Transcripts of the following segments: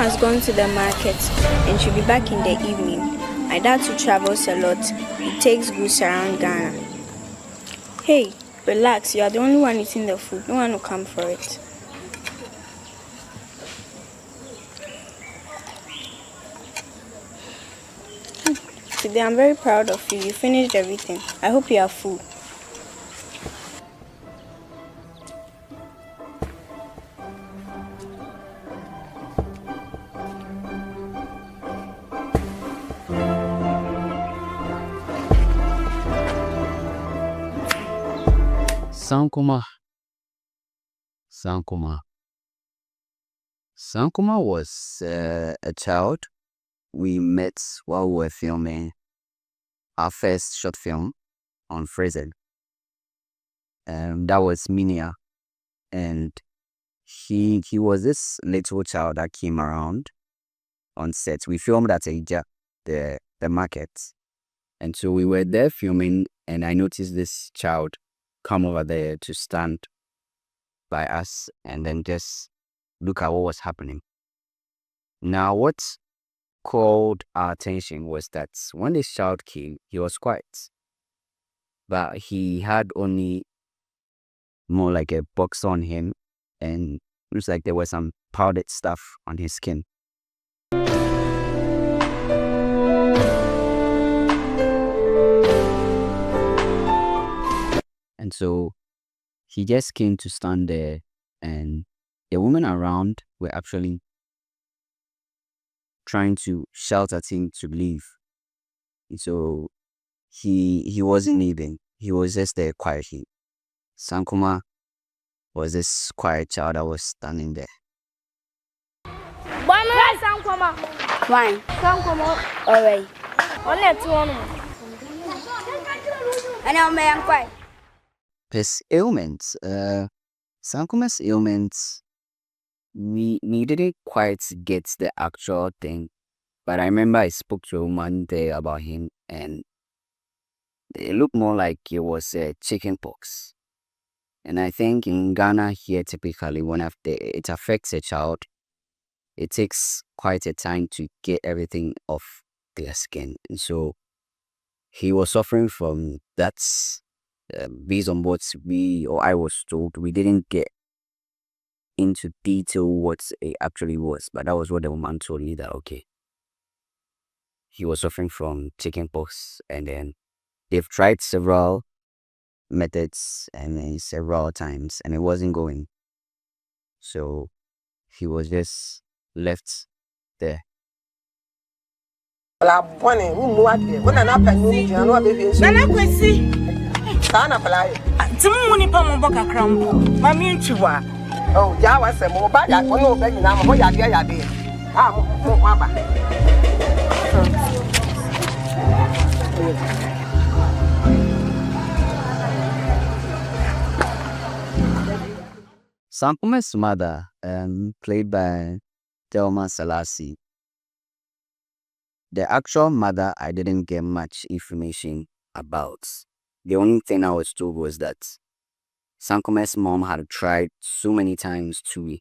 has gone to the market and she'll be back in the evening. My dad too travels a lot. He takes goods around Ghana. Hey, relax. You are the only one eating the food. No one will come for it. Today I'm very proud of you. You finished everything. I hope you are full. Sankomah. Sankomah was a child we met while we were filming our first short film on Fraser. That was Minia, and he was this little child that came around on set. We filmed at Aja, the market, and so we were there filming, and I noticed this child come over there to stand by us and then just look at what was happening. Now, what called our attention was that when this child came, he was quiet, but he had only more like a box on him, and it looks like there was some powdered stuff on his skin. And so he just came to stand there, and the women around were actually trying to shout at him to leave. And so he wasn't leaving. He was just there quietly. Sankomah was this quiet child that was standing there. Why Sankomah? Why? Sankomah. Alright. Only two on. And now may I'm quiet. His ailments, Sankomah's ailments, we didn't quite get the actual thing, but I remember I spoke to a woman there about him, and it looked more like it was chicken pox. And I think in Ghana here, typically, when it affects a child, it takes quite a time to get everything off their skin. And so he was suffering from that. Based on what I was told, we didn't get into detail what it actually was, but that was what the woman told me, that okay, he was suffering from chickenpox, and then they've tried several methods and several times, and it wasn't going. So he was just left there. Nana Kwesi. Sana palai. Timu ni pa mo boka krampo. Mami ntwa. Oh, ja wa se mo ba ya ko no ba nyina mo ya de ya de. Ah, mo ba. Sankomah's mother, played by Thelma Selassie. The actual mother, I didn't get much information about. The only thing I was told was that Sankomah's mom had tried so many times to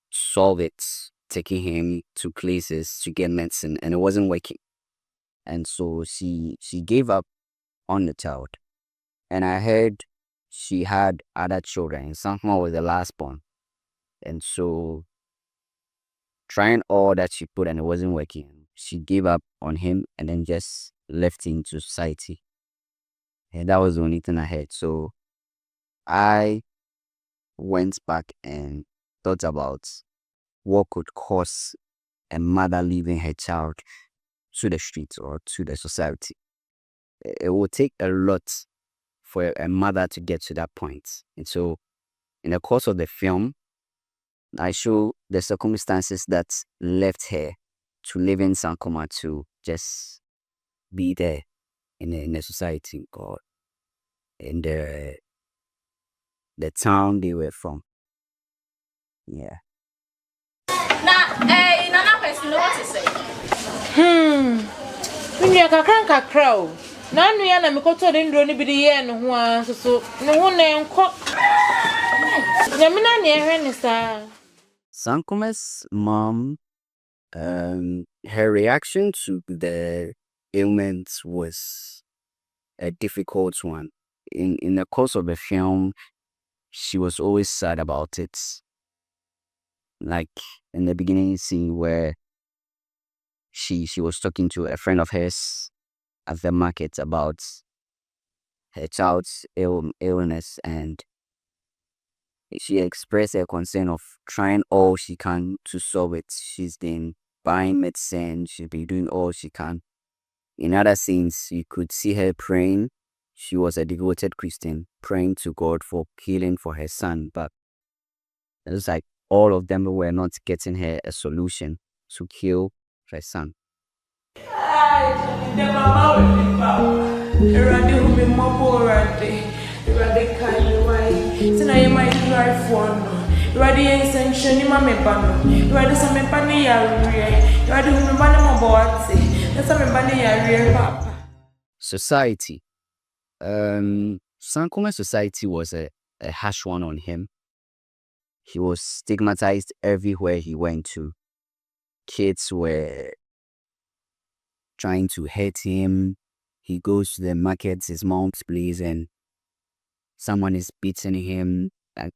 solve it, taking him to places to get medicine, and it wasn't working. And so she gave up on the child. And I heard she had other children. Sankomah was the last born. And so, trying all that she put and it wasn't working, she gave up on him and then just left him to society. And that was the only thing I heard. So I went back and thought about what could cause a mother leaving her child to the streets or to the society. It would take a lot for a mother to get to that point. And so in the course of the film, I show the circumstances that left her to live in Sankomah, to just be there in the society or in the town they were from. Yeah. Nana Kwesi, what to say? When you are a crow. Nanu ya na mikoto de ndro ni bi de ye no ho an so ne ho na enko nyamina ne ehwe ni sa. Sankomah's mom Her reaction to the ailment was a difficult one. In the course of the film, she was always sad about it. Like in the beginning scene where she was talking to a friend of hers at the market about her child's illness, and she expressed her concern of trying all she can to solve it. She's been buying medicine, she's been doing all she can. In other scenes, you could see her praying. She was a devoted Christian, praying to God for healing for her son, but it was like all of them were not getting her a solution to kill her son. Society. Sankomah society was a harsh one on him. He was stigmatized everywhere he went to. Kids were trying to hurt him. He goes to the markets, his mom's place, and someone is beating him. Like,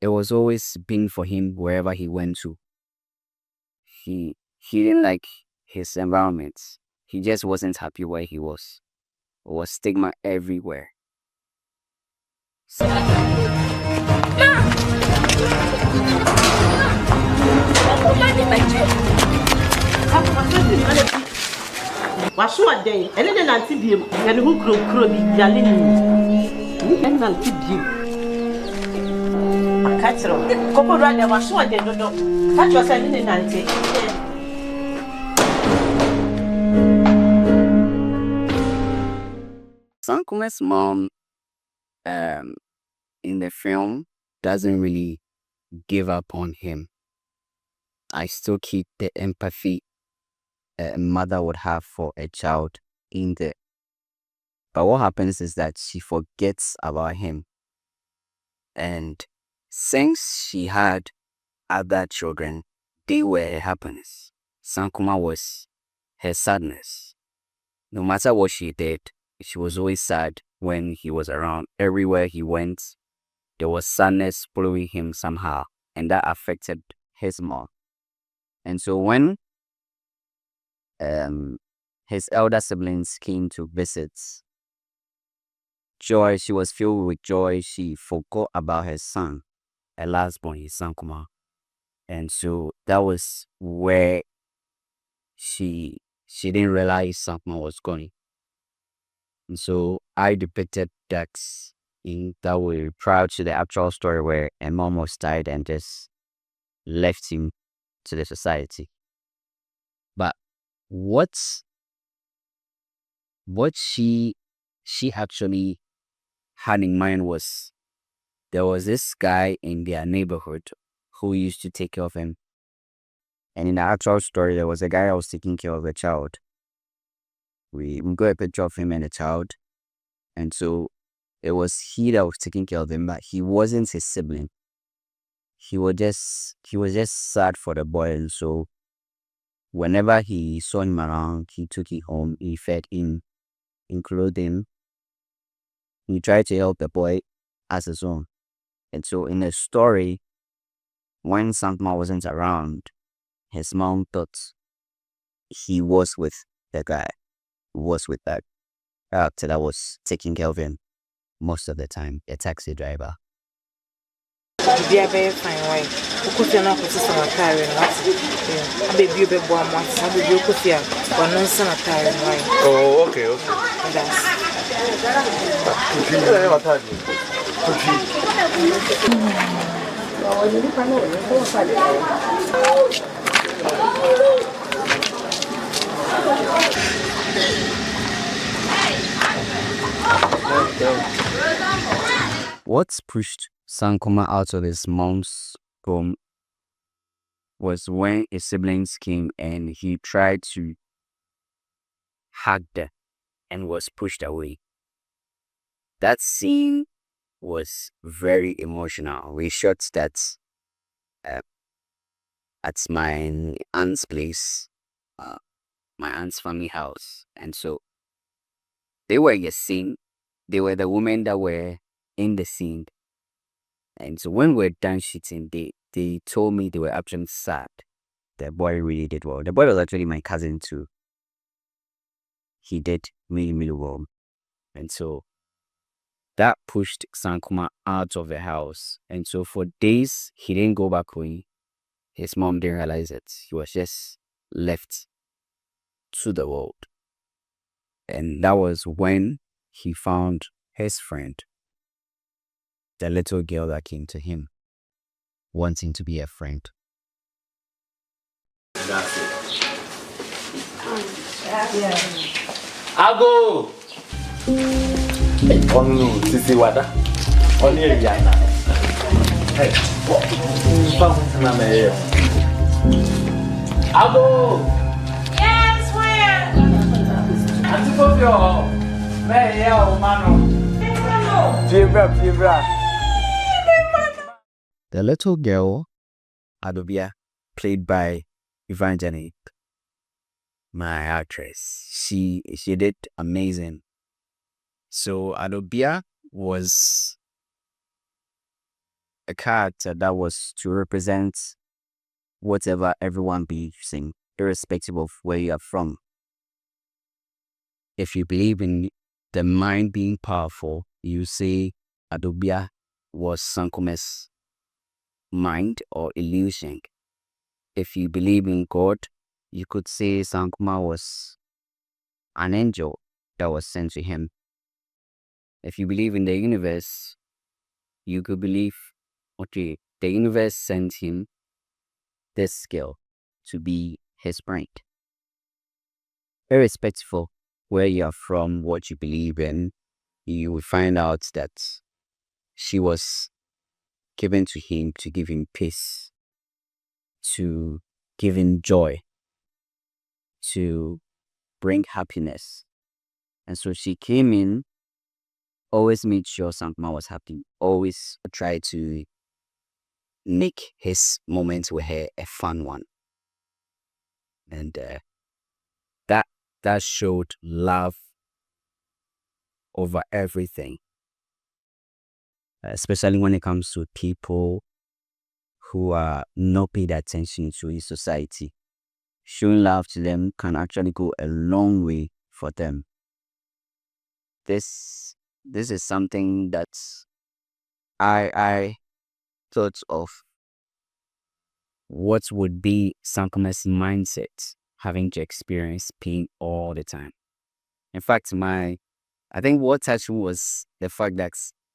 it was always pain for him wherever he went to. He didn't like his environment. He just wasn't happy where he was. There was stigma everywhere. Wasu aden, ene de nanti biem, ya ne ho kro bi yale ni. Ene nanti biem. Akatro. Kopo do ade wasu aden dodo. Ka jo se ne nanti. Sankomah's mom in the film doesn't really give up on him. I still keep the empathy a mother would have for a child in there. But what happens is that she forgets about him. And since she had other children, they were her happiness. Sankomah was her sadness. No matter what she did, she was always sad when he was around. Everywhere he went, there was sadness following him somehow, and that affected his mom. And so when his elder siblings came to visit, she was filled with joy. She forgot about her son, her last born, his Sankomah. And so that was where she didn't realize Sankomah was gone. And so I depicted that in that way prior to the actual story where a mom was died and just left him to the society. But what she actually had in mind was there was this guy in their neighborhood who used to take care of him. And in the actual story, there was a guy who was taking care of a child. We got a picture of him and the child. And so it was he that was taking care of him, but he wasn't his sibling. He was just sad for the boy. And so whenever he saw him around, he took him home, he fed him, clothed him. He tried to help the boy as his own. And so in the story, when Sankomah wasn't around, his mom thought he was with the guy, was with that character that was taking care of him most of the time, a taxi driver. Be a very fine way. Ukufia na kusisa matari na abebi obebo amwati abebi ukufia wanonsa na tari why. Oh, okay. That's What pushed Sankomah out of his mom's home was when his siblings came and he tried to hug them and was pushed away. That scene was very emotional. We shot that at my aunt's place, my aunt's family house. And so they were the scene. They were the women that were in the scene. And so when we were done shooting, they told me they were actually sad. The boy really did well. The boy was actually my cousin too. He did really, really well. And so that pushed Sankomah out of the house. And so for days, he didn't go back home. His mom didn't realize it. He was just left to the world. And that was when he found his friend, the little girl that came to him, wanting to be a friend. That's it. Ago! Oh no, Sisi Wada. Only a yana. Hey, what? Ago! Yes, where? Auntie Fofio! Where are you, Mano? Fibra. The little girl, Adobia, played by Evangeline, my actress, she did amazing. So Adobia was a character that was to represent whatever everyone believes in, irrespective of where you are from. If you believe in the mind being powerful, you say Adobia was Sankomah's mind or illusion. If you believe in God, you could say Sankomah was an angel that was sent to him. If you believe in the universe, you could believe, okay, the universe sent him this girl to be his bride. Irrespective of where you are from, what you believe in, you will find out that she was given to him to give him peace, to give him joy, to bring happiness. And so she came in, always made sure Sankomah was happy, always tried to make his moments with her a fun one. And that showed love over everything, especially when it comes to people who are not paid attention to in society. Showing love to them can actually go a long way for them. This is something that I thought of what would be Sankomah's mindset having to experience pain all the time. In fact, I think what touched me was the fact that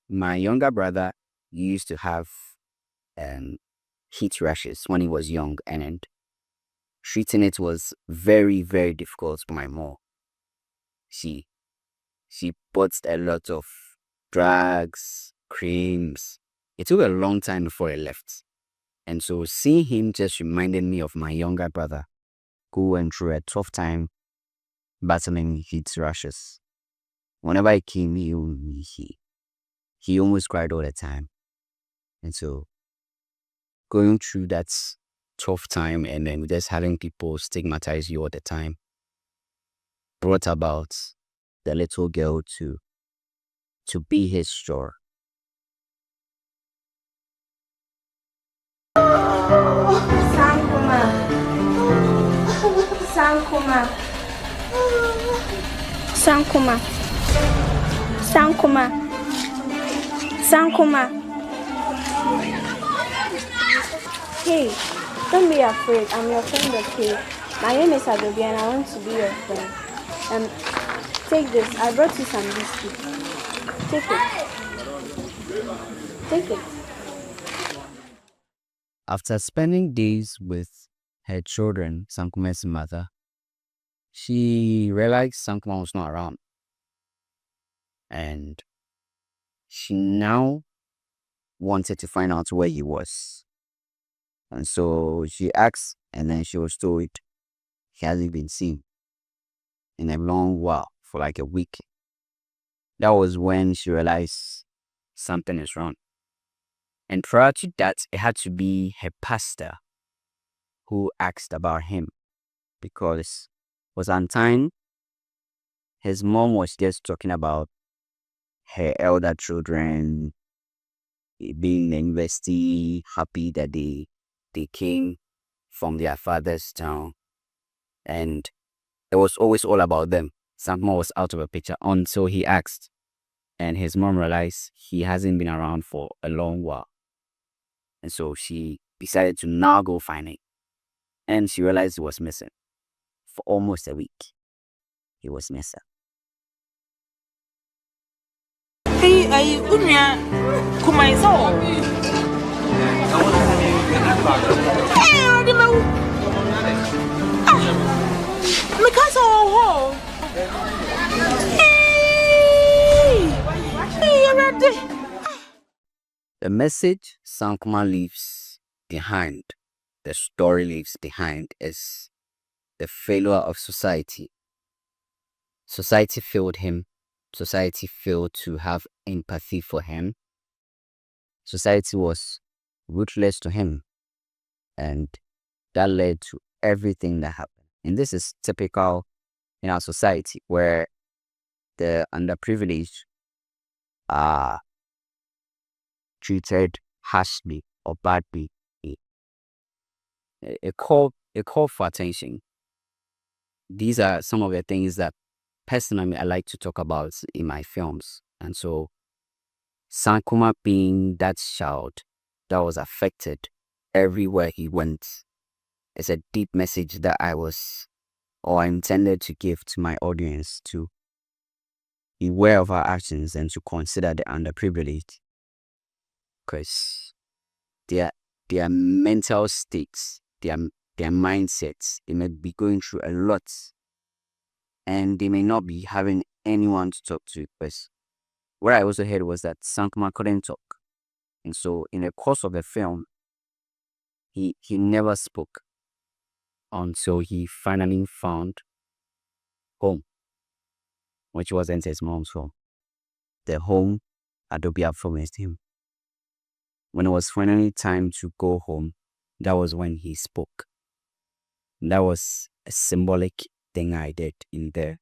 my younger brother used to have heat rashes when he was young, and treating it was very, very difficult for my mom. She bought a lot of drugs, creams. It took a long time before he left. And so seeing him just reminded me of my younger brother who went through a tough time battling heat rashes. Whenever he came, he almost cried all the time. And so going through that tough time and then just having people stigmatize you all the time brought about the little girl to be his joy. Sankomah. Hey, don't be afraid. I'm your friend, okay? My name is Adobe and I want to be your friend. Take this. I brought you some biscuits. Take it. After spending days with her children, Sankomah's mother, she realized Sankomah was not around. And she now wanted to find out where he was. And so she asked, and then she was told he hasn't been seen in a long while, for like a week. That was when she realized something is wrong. And prior to that, it had to be her pastor who asked about him because was on time. His mom was just talking about her elder children being in the university, happy that they came from their father's town, and it was always all about them. Sankomah was out of the picture until he asked, and his mom realized he hasn't been around for a long while, and so she decided to now go find him, and she realized he was missing for almost a week. He was missing. Hey, Unya, Kumaiso. Hey, The message Sankomah leaves behind, the story leaves behind, is the failure of society. Society failed him. Society failed to have empathy for him. Society was ruthless to him. And that led to everything that happened. And this is typical in our society where the underprivileged are treated harshly or badly. A call for attention. These are some of the things that personally I like to talk about in my films. And so Sankomah being that child that was affected everywhere he went is a deep message that I intended to give to my audience, to be aware of our actions and to consider the underprivileged, because their mental states, their mindsets, they may be going through a lot, and they may not be having anyone to talk to. Because what I also heard was that Sankomah couldn't talk, and so in the course of the film, he never spoke until he finally found home, which wasn't his mom's home. The home Adobe had promised him. When it was finally time to go home, that was when he spoke. That was a symbolic thing I did in there.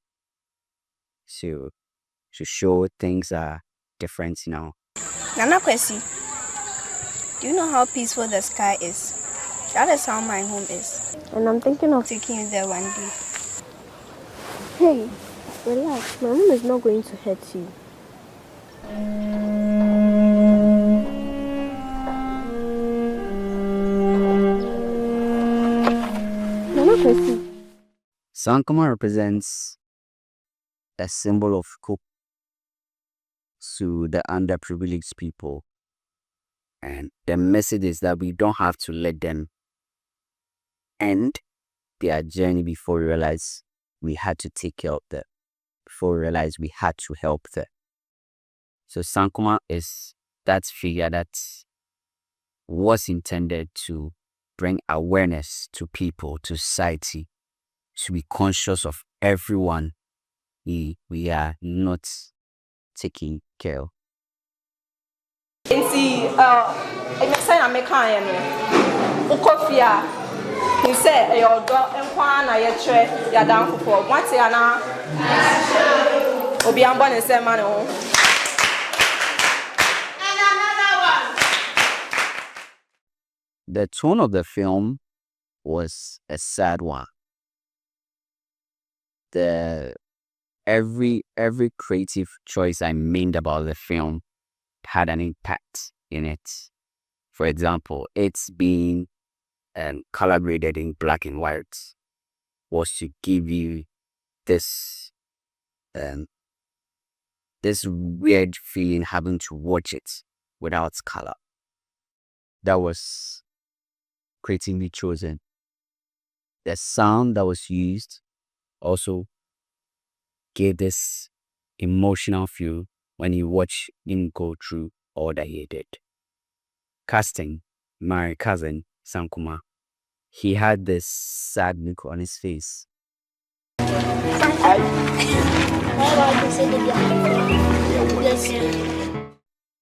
So to show things are different now. Nana Kwesi, do you know how peaceful the sky is? That is how my home is. And I'm thinking of Taking you there one day. Hey, relax. My mom is not going to hurt you. Nana Kwesi. Sankomah represents a symbol of hope to the underprivileged people. And the message is that we don't have to let them end their journey before we realize we had to take care of them, before we realize we had to help them. So Sankomah is that figure that was intended to bring awareness to people, to society, to be conscious of everyone we are not taking care of. Nti say na make kan no ukofia he say e odo enkwa na ye kire ya dan fofo mwate ana obi ambo ne se ma ne ho. The tone of the film was a sad one. Every creative choice I made about the film had an impact in it. For example, it's being color graded in black and white was to give you this weird feeling having to watch it without color. That was creatively chosen. The sound that was used also gave this emotional feel when you watch him go through all that he did. Casting my cousin Sankomah, he had this sad look on his face.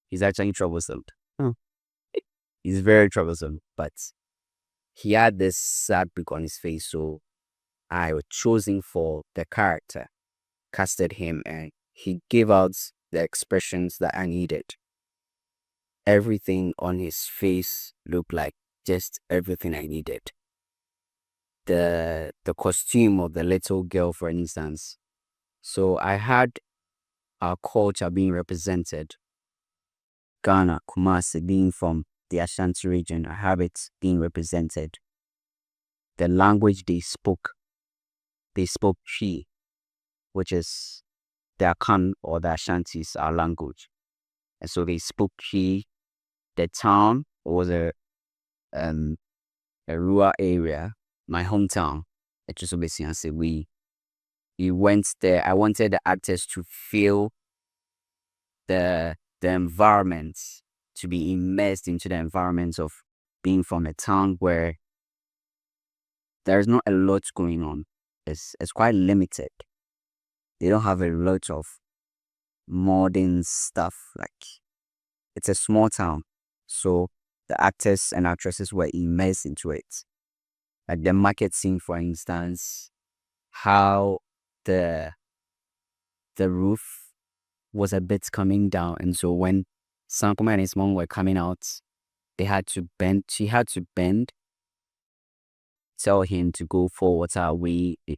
He's actually troublesome. He's very troublesome, but he had this sad look on his face, so I was choosing for the character, casted him, and he gave out the expressions that I needed. Everything on his face looked like just everything I needed. The costume of the little girl, for instance. So I had our culture being represented. Ghana, Kumasi being from the Ashanti region, I have it being represented. The language they spoke Twi, which is the Akan or the Ashantis, our language. And so they spoke Twi. The town was a rural area, my hometown. It just obviously we went there. I wanted the actors to feel the environment, to be immersed into the environment of being from a town where there's not a lot going on. It's quite limited. They don't have a lot of modern stuff. Like, it's a small town. So the actors and actresses were immersed into it. Like the market scene, for instance, how the roof was a bit coming down, and so when Sankomah and his mom were coming out, she had to bend, tell him to go forward our way. We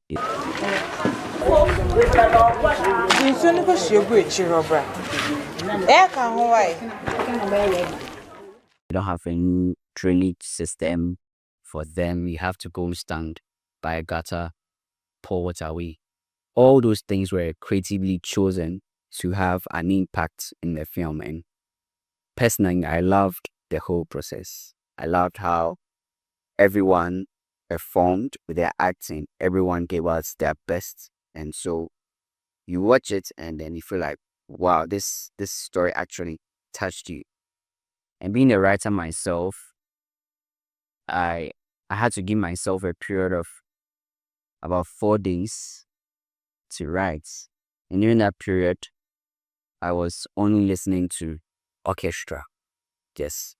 don't have a new drainage system for them. You have to go stand by a gutter, pour water away. All those things were creatively chosen to have an impact in the film. And personally, I loved the whole process. I loved how everyone performed with their acting. Everyone gave us their best. And so you watch it and then you feel like, wow, this story actually touched you. And being a writer myself, I had to give myself a period of about 4 days to write. And during that period, I was only listening to orchestra, just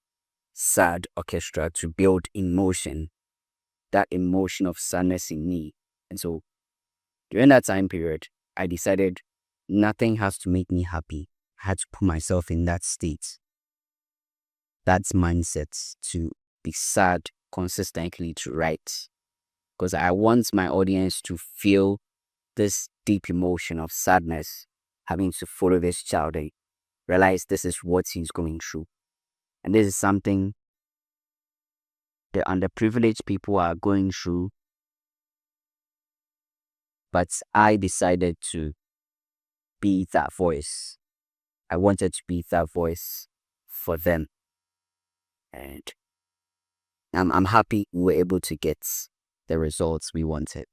sad orchestra, to build emotion, that emotion of sadness in me. And so during that time period, I decided nothing has to make me happy. I had to put myself in that state, that mindset, to be sad consistently, to write. Because I want my audience to feel this deep emotion of sadness, having to follow this child and realize this is what he's going through. And this is something the underprivileged people are going through. But I decided to be that voice. I wanted to be that voice for them. And I'm happy we were able to get the results we wanted.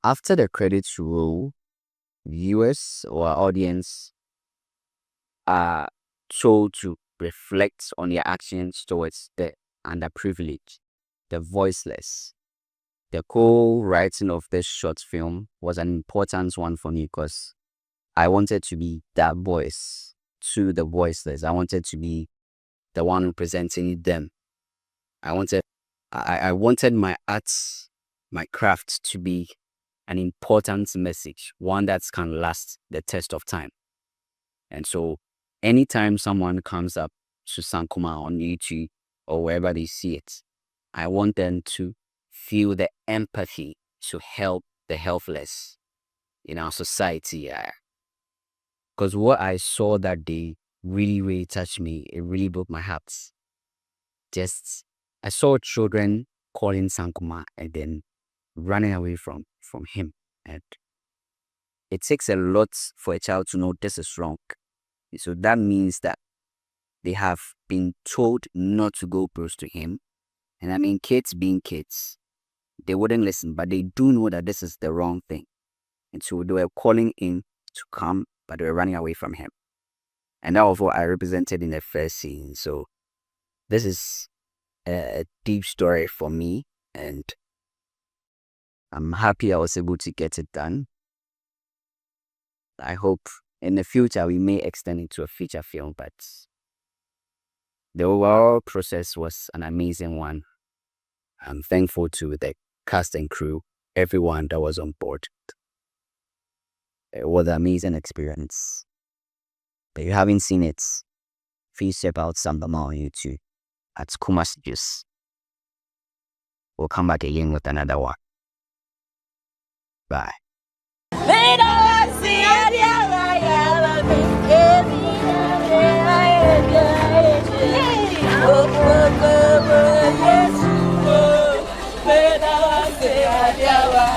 After the credits roll, viewers or audience are told to reflect on their actions towards the underprivileged, the voiceless. The co-writing of this short film was an important one for me because I wanted to be that voice to the voiceless. I wanted to be the one representing them. I wanted my art, my craft to be an important message, one that can last the test of time. And so anytime someone comes up to Sankomah on YouTube or wherever they see it, I want them to feel the empathy to help the helpless in our society. Because what I saw that day really, really touched me. It really broke my heart. I saw children calling Sankomah and then running away from him. And it takes a lot for a child to know this is wrong. So that means that they have been told not to go close to him. And I mean, kids being kids, they wouldn't listen, but they do know that this is the wrong thing. And so they were calling him to come, but they were running away from him. And that was what I represented in the first scene. So this is a deep story for me, and I'm happy I was able to get it done. I hope in the future we may extend it to a feature film, but the overall process was an amazing one. I'm thankful to the cast and crew, everyone that was on board. It was an amazing experience. If you haven't seen it, please check out Sankomah on YouTube at Kumasi Juice. We'll come back again with another one. Bye.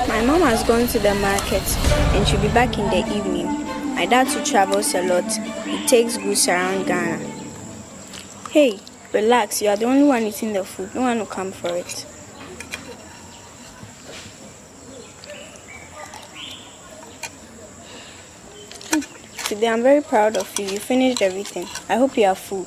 My mom has gone to the market and she'll be back in the evening. My dad too travels a lot. He takes goods around Ghana. Hey, relax. You are the only one eating the food. No one will come for it. Today I'm very proud of you. You finished everything. I hope you are full.